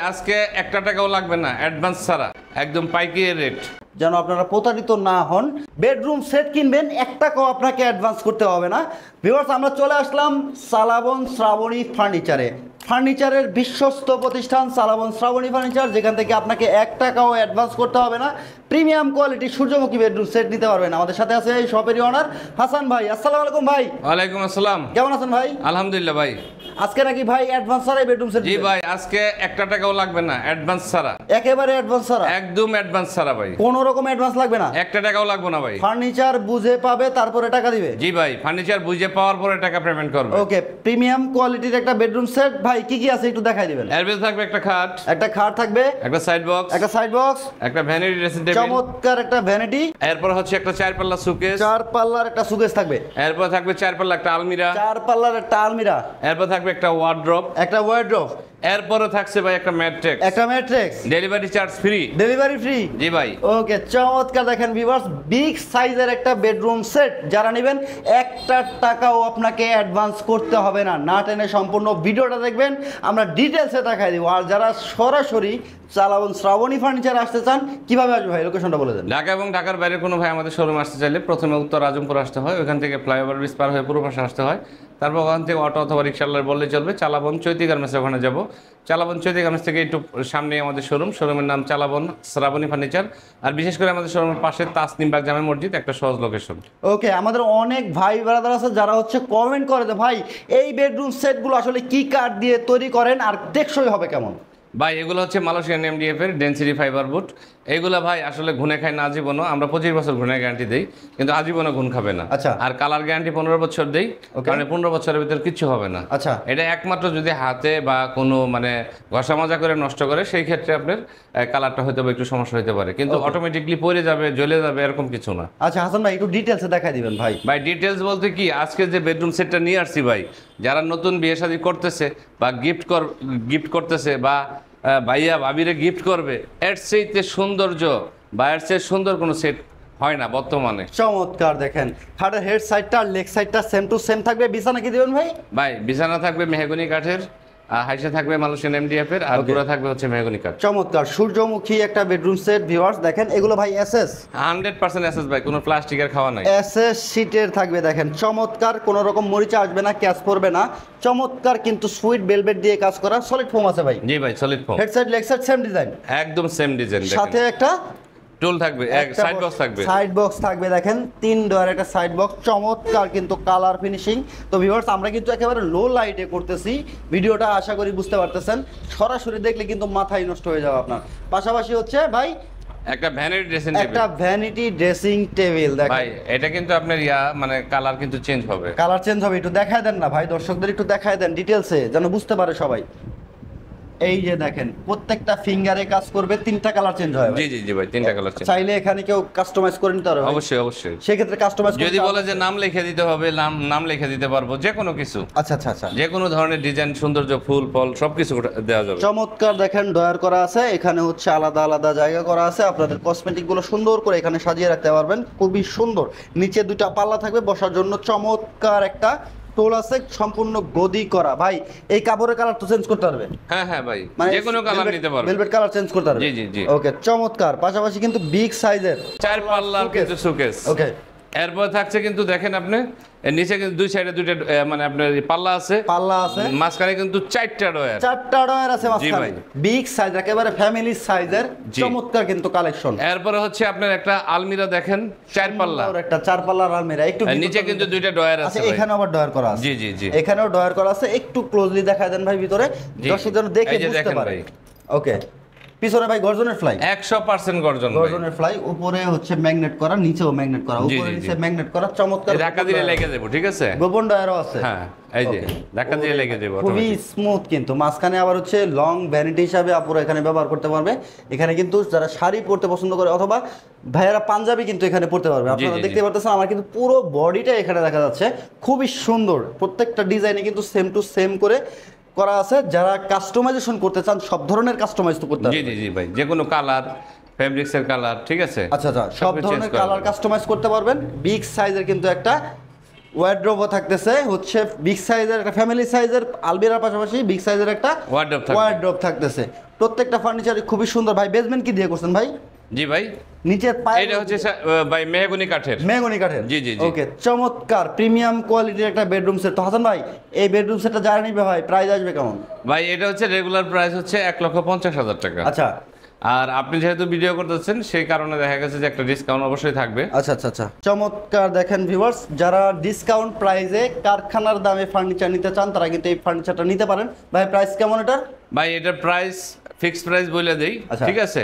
আজকে 1 টাকাও লাগবে না, অ্যাডভান্স ছাড়া একদম পাইকারি রেট। যেন আপনারা প্রতারিত না হন। বেডরুম সেট কিনবেন, 1 টাকাও আপনাকে অ্যাডভান্স করতে হবে না। ভিউয়ার্স, আমরা চলে আসলাম সালাবন শ্রাবণী ফার্নিচারে। ফার্নিচারের বিশ্বস্ত প্রতিষ্ঠান সালাবন শ্রাবণী ফার্নিচার, যেখান থেকে আপনাকে 1 টাকাও অ্যাডভান্স করতে হবে না। প্রিমিয়াম কোয়ালিটি সূর্যমুখী বেডরুম সেট নিতে পারবেন। আমাদের সাথে আছে এই শপেরই ওনার হাসান ভাই। আসসালামু আলাইকুম ভাই। ওয়ালাইকুম আসসালাম। কেমন আছেন ভাই? আলহামদুলিল্লাহ ভাই। আজকে নাকি ভাই অ্যাডভান্স ছাড়াই বেডরুম সেট? জি ভাই, আজকে 1 টাকাও লাগবে না, অ্যাডভান্স ছাড়া। একেবারে অ্যাডভান্স ছাড়া? একদম অ্যাডভান্স ছাড়া ভাই, কোনো রকম অ্যাডভান্স লাগবে না? 1 টাকাও লাগবে না ভাই। ফার্নিচার বুঝে পাবে তারপরে টাকা দিবে? জি ভাই, ফার্নিচার বুঝে পাওয়ার পরে টাকা পেমেন্ট করবে। ওকে, প্রিমিয়াম কোয়ালিটির একটা বেডরুম সেট ভাই, কি কি আছে একটু দেখাই দিবেন। এর ভিতরে থাকবে একটা খাট, একটা খাট থাকবে, একটা সাইড বক্স, একটা সাইড বক্স, একটা ভ্যানিটি ড্রেসিং টেবিল, চমৎকার একটা ভ্যানিটি, এরপর হচ্ছে একটা 4 পাল্লা সুকেস, 4 পাল্লার একটা সুকেস থাকবে, এরপর থাকবে 4 পাল্লা একটা আলমিরা, 4 পাল্লার একটা আলমিরা, এরপর থাকবে একটা ওয়ার্ড্রপ, একটা ওয়ার্ড্রোব, এরপরে থাকছে ভাই একটা ম্যাট্রেক্স, একটা matrix, delivery charge free. Delivery free? জি ভাই। ওকে, চমৎকার। দেখেন ভিউয়ার্স, বিগ সাইজের একটা বেডরুম সেট যারা নেবেন 1 টাকাও আপনাকে অ্যাডভান্স করতে হবে না। না টেনে সম্পূর্ণ ভিডিওটা দেখবেন, আমরা ডিটেলসে দেখাই দিব। আর যারা সরাসরি সালাবন শ্রাবণী ফার্নিচার আসতে চান, কিভাবে আসবে ভাই? লোকেশনটা বলে দেন। ঢাকা এবং ঢাকার বাইরে কোনো ভাই আমাদের শোরুম আসতে চাইলে প্রথমে উত্তর আজমপুর আসতে হয়, ওখান থেকে ফ্লাইওভার ব্রিজ পার হয়ে পূর্ব পাশে আসতে হয়। তারপর ওখান থেকে অটো অথবা রিক্সাওয়ালার বললে চলবে চালাবন চৈতি গার্মেন্টস, ওখানে যাব। চালাবন চৈতি গার্মেন্টস থেকে একটু সামনে আমাদের শোরুমের নাম চালাবন শ্রাবণী ফার্নিচার। আর বিশেষ করে আমাদের শোরুমের পাশে তাসনিমবাগ জামে মসজিদ, একটা সহজ লোকেশন। ওকে, আমাদের অনেক ভাই ব্রাদার আছে যারা হচ্ছে কমেন্ট করে যে ভাই এই বেডরুম সেটগুলো আসলে কি কাঠ দিয়ে তৈরি করেন আর টেকসই হবে কেমন? ভাই এগুলো হচ্ছে মালয়েশিয়ান এমডিএফ এর ডেনসিটি ফাইবার বোর্ড। এগুলো ভাই আসলে ঘুনে খায় না আজীবনও, আমরা 25 বছর ঘুনে গ্যারান্টি দেই, কিন্তু আজীবনও ঘুন খাবে না। আচ্ছা। আর কালার গ্যারান্টি 15 বছর দেই, কারণ 15 বছরের ভিতর কিছু হবে না। আচ্ছা। এটা একমাত্র যদি হাতে বা কোনো মানে ঘষা মাজা করে নষ্ট করে, সেই ক্ষেত্রে আপনার কালারটা হয়তো একটু সমস্যা হতে পারে, কিন্তু অটোমেটিকলি পড়ে যাবে, জ্বলে যাবে, এরকম কিছু না। আচ্ছা হাসান ভাই, একটু ডিটেলসে দেখাই দিবেন ভাই। ভাই ডিটেলস বলতে কি, আজকে যে বেডরুম সেটটা নিয়ে আসছি ভাই, যারা নতুন বিয়ে শাদী করতেছে বা গিফট করতেছে বা ভাইয়া ভাবিরে গিফট করবে, এর চাইতে সৌন্দর্য বা এর চেয়ে সুন্দর কোনো সেট হয় না বর্তমানে। চমৎকার। দেখেন খাটের হেড সাইডটা লেগ সাইডটা সেম টু সেম থাকবে। বিছানা কি দিবেন ভাই? ভাই বিছানা থাকবে মেহগনি কাঠের, আর হাইসে থাকবে মালয়েশিয়ান এমডিএফ এর, আর গুঁড়া থাকবে হচ্ছে মেহগনি কাঠ। চমৎকার সূর্যমুখী একটা বেডরুম সেট ভিউয়ার্স। দেখেন এগুলো ভাই এসএস 100% এসএস ভাই, কোনো প্লাস্টিকের খাওয়া নাই। এসএস শীটের থাকবে। দেখেন চমৎকার, কোনো রকম মরিচা আসবে না, ক্যাচ পড়বে না। চমৎকার, কিন্তু সুইট ভেলভেট দিয়ে কাজ করা, সলিড ফোম আছে ভাই। জি ভাই, solid foam. Head side leg side same design, একদম সেম ডিজাইন। সাথে একটা টুল থাকবে, এক সাইড বক্স থাকবে। সাইড বক্স থাকবে। দেখেন 3 ডোর একটা সাইড বক্স, চমৎকার কিন্তু কালার ফিনিশিং। তো ভিউয়ার্স, আমরা কিন্তু একেবারে লো লাইটে করতেছি ভিডিওটা, আশা করি বুঝতে পারতেছেন। সরাসরি দেখলে কিন্তু মাথায় নষ্ট হয়ে যাবে আপনার। পাশাপাশি হচ্ছে ভাই একটা ভ্যানিটি ড্রেসিং টেবিল, একটা ভ্যানিটি ড্রেসিং টেবিল। দেখেন ভাই এটা কিন্তু আপনার মানে কালার কিন্তু চেঞ্জ হবে। কালার চেঞ্জ হবে, একটু দেখায় দেন না ভাই, দর্শকদের একটু দেখায় দেন ডিটেলসে, যেন বুঝতে পারে সবাই। এই যে দেখেন প্রত্যেকটা ফিঙ্গারে কাজ করবে, 3টা কালার চেঞ্জ হয়। জি জি জি ভাই, 3টা কালার চেঞ্জ। চাইলে এখানে কেউ কাস্টমাইজ করে নিতে পারবে? অবশ্যই অবশ্যই। সেই ক্ষেত্রে কাস্টমাইজ যদি বলে যে নাম লিখে দিতে হবে, নাম লিখে দিতে পারবো, যে কোনো কিছু। আচ্ছা আচ্ছা আচ্ছা, যে কোনো ধরনের ডিজাইন, সৌন্দর্য, ফুল ফল সবকিছু দেওয়া যাবে। চমৎকার। দেখেন ডয়ার করা আছে, এখানে হচ্ছে আলাদা আলাদা জায়গা করা আছে, আপনাদের কসমেটিক গুলো সুন্দর করে এখানে সাজিয়ে রাখতে পারবেন, খুবই সুন্দর। নিচে 2টা পাল্লা থাকবে বসার জন্য, চমৎকার একটা টোল আছে, সম্পূর্ণ গদি করা। ভাই এই কাপড়ের কালার তো চেঞ্জ করতে পারবে? হ্যাঁ হ্যাঁ ভাই, যে কোনো কালার নিতে পারবে, ভেলভেট কালার চেঞ্জ করতে পারবে। জি জি জি। ওকে, চমৎকার। পাশাপাশি কিন্তু বিগ সাইজের 4 পাল্লার কিন্তু সুকেস। ওকে, এরপর থাকছে কিন্তু দেখেন আপনি, এর নিচে কিন্তু 2 সাইডে 2টা মানে আপনার পাল্লা আছে, মাঝখানে কিন্তু 4টা ডয়ার। 4টা ডয়ার আছে মাঝখানে, বিগ সাইজ, একেবারে ফ্যামিলি সাইজের, চমৎকার কিন্তু কালেকশন। এরপর হচ্ছে আপনার একটা আলমিরা দেখেন, 4 পাল্লা, একটা 4 পাল্লার আলমিরা। একটু নিচে কিন্তু 2টা ডয়ার আছে। আচ্ছা, এখানে আবার ডয়ার করা আছে? জি জি জি, এখানেও ডয়ার করা আছে। একটু ক্লোজলি দেখায় দেন ভাই ভিতরে, দর্শক যেন দেখে বুঝতে পারে। ওকে, পিছনে ভাই গর্জনের ফ্লাই, 100% গর্জনের ফ্লাই, উপরে হচ্ছে ম্যাগনেট করা, নিচেও ম্যাগনেট করা, উপরে নিচে ম্যাগনেট করা, চমৎকার। ধাক্কা দিলে লেগে যাবে, ঠিক আছে? গোপন ডয়ারও আছে। হ্যাঁ এই যে ধাক্কা দিয়ে লেগে যাবে, খুবই স্মুথ। কিন্তু মাঝখানে আবার হচ্ছে লং ভ্যানিটি হিসাবে আপুরা এখানে ব্যবহার করতে পারবে। এখানে কিন্তু যারা শাড়ি পরতে পছন্দ করে অথবা ভাইয়েরা পাঞ্জাবি কিন্তু এখানে পরতে পারবে। আপনারা দেখতে পারতেছেন আমার কিন্তু পুরো বডিটা এখানে দেখা যাচ্ছে, খুবই সুন্দর। প্রত্যেকটা ডিজাইনে কিন্তু সেম টু সেম করে করা আছে। যারা কাস্টমাইজেশন করতে চান, সব ধরনের কাস্টমাইজ তো করতে পারবে। জি জি জি ভাই, যে কোনো কালার, ফেব্রিক্সের কালার, ঠিক আছে? আচ্ছা আচ্ছা, সব ধরনের কালার কাস্টমাইজ করতে পারবেন। বিগ সাইজের কিন্তু একটা ওয়ার্ড্রোবও থাকতেছে, হচ্ছে বিগ সাইজের একটা ফ্যামিলি সাইজের আলমিরার পাশাপাশি বিগ সাইজের একটা ওয়ার্ড্রোব থাকতেছে। প্রত্যেকটা ফার্নিচার খুবই সুন্দর ভাই। বেসমেন্ট কি দিয়ে করছেন ভাই? জি ভাই, নিচের পায়ে এটা হচ্ছে ভাই মেহগনি কাঠের। মেহগনি কাঠের। জি জি জি। ওকে, চমৎকার প্রিমিয়াম কোয়ালিটির একটা বেডরুম সেট। তো হাসান ভাই, এই বেডরুম সেটটা যারা নিবে ভাই প্রাইস আসবে কেমন? ভাই এটা হচ্ছে রেগুলার প্রাইস হচ্ছে 1,50,000 টাকা। আচ্ছা আর আপনি যেহেতু ভিডিও করতেছেন সেই কারণে দেখা গেছে যে একটা ডিসকাউন্ট অবশ্যই থাকবে। আচ্ছা আচ্ছা আচ্ছা, চমৎকার। দেখেন ভিউয়ার্স, যারা ডিসকাউন্ট প্রাইসে কারখানার দামে ফার্নিচার নিতে চান তারা কিন্তু এই ফার্নিচারটা নিতে পারেন। ভাই প্রাইস কেমন এটার? ভাই এটার প্রাইস ফিক্সড প্রাইস বলে দেই, আচ্ছা। ঠিক আছে?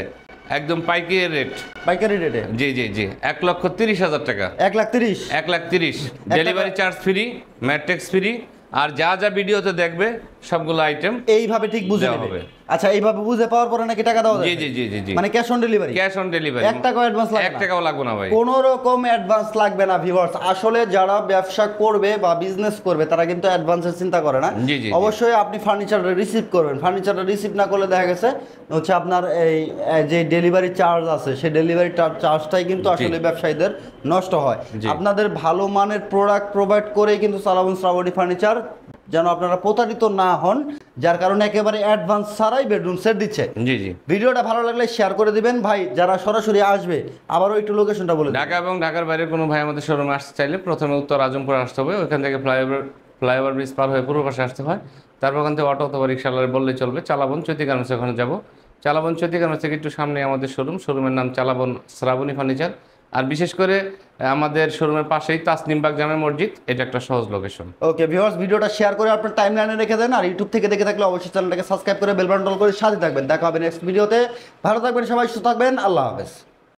একদম পাইকারি রেট। পাইকারি রেটে? জি জি জি, 1,30,000 টাকা। 1,30,000? 1,30,000 delivery charge free, matrix free. আর যা যা ভিডিওতে দেখবে সবগুলো আইটেম এইভাবে ঠিক বুঝে দেওয়া নেবে। হবে। আচ্ছা, এইভাবে বুঝে পাওয়ার পরে নাকি টাকা দেওয়া জি যাবে? জি জি জি জি, মানে cash on delivery? Cash on delivery. 1 টাকাও অ্যাডভান্স লাগবে 1 না? টাকাও লাগবে না ভাই। কোনো রকম অ্যাডভান্স লাগবে না ভিউয়ার্স। আসলে যারা ব্যবসা করবে বা বিজনেস করবে তারা কিন্তু অ্যাডভান্সের চিন্তা করে না। জি, জি, জি। অবশ্যই আপনি ফার্নিচারটা রিসিভ করবেন। ফার্নিচারটা রিসিভ না করলে দেখা গেছে হচ্ছে আপনার এই যে ডেলিভারি চার্জ আছে সেই ডেলিভারি চার্জটাই কিন্তু আসলে ব্যবসায়ীদের নষ্ট হয়। জি। আপনাদের ভালো মানের প্রোডাক্ট প্রোভাইড করেই কিন্তু সালাবন শ্রাবণী ফার্নিচার যেন আপনারা প্রতারিত না হন, যার কারণে একেবারে অ্যাডভান্স ছাড়াই বেডরুম সেট দিচ্ছে। জি জি। ভিডিওটা ভালো লাগলে শেয়ার করে দিবেন ভাই। যারা সরাসরি আসবে আবারও একটু লোকেশনটা বলে দিন। ঢাকা এবং ঢাকার বাইরে কোনো ভাই আমাদের শোরুমে আসতে চাইলে প্রথমে উত্তর আজমপুর আসতে হবে। ওইখান থেকে ফ্লাইওভার ব্রিজ পার হয়ে পূর্ব পাশে আসতে হয়। তারপর ওখান থেকে অটো অথবা রিক্সাওয়ালা বললে চলবে। চালাবন চৈতি গার্মেন্টস, ওখানে যাব। চালাবন চৈতি গার্মেন্টস থেকে একটু সামনে আমাদের শোরুম। শোরুমের নাম চালাবন শ্রাবণী ফার্নিচার। আর বিশেষ করে আমাদের শোরুমের পাশেই তাসনিমবাগ জামে মসজিদ, এটা একটা সহজ লোকেশন। ওকে ভিউয়ার্স, ভিডিওটা শেয়ার করে আপনার টাইমলাইনে রেখে দেন। আর ইউটিউব থেকে দেখে থাকলে অবশ্যই চ্যানেলটাকে সাবস্ক্রাইব করে বেল বাটন অল করে সাথে থাকবেন। দেখা হবে নেক্সট ভিডিওতে। ভালো থাকবেন সবাই, সুস্থ থাকবেন। আল্লাহ হাফেজ।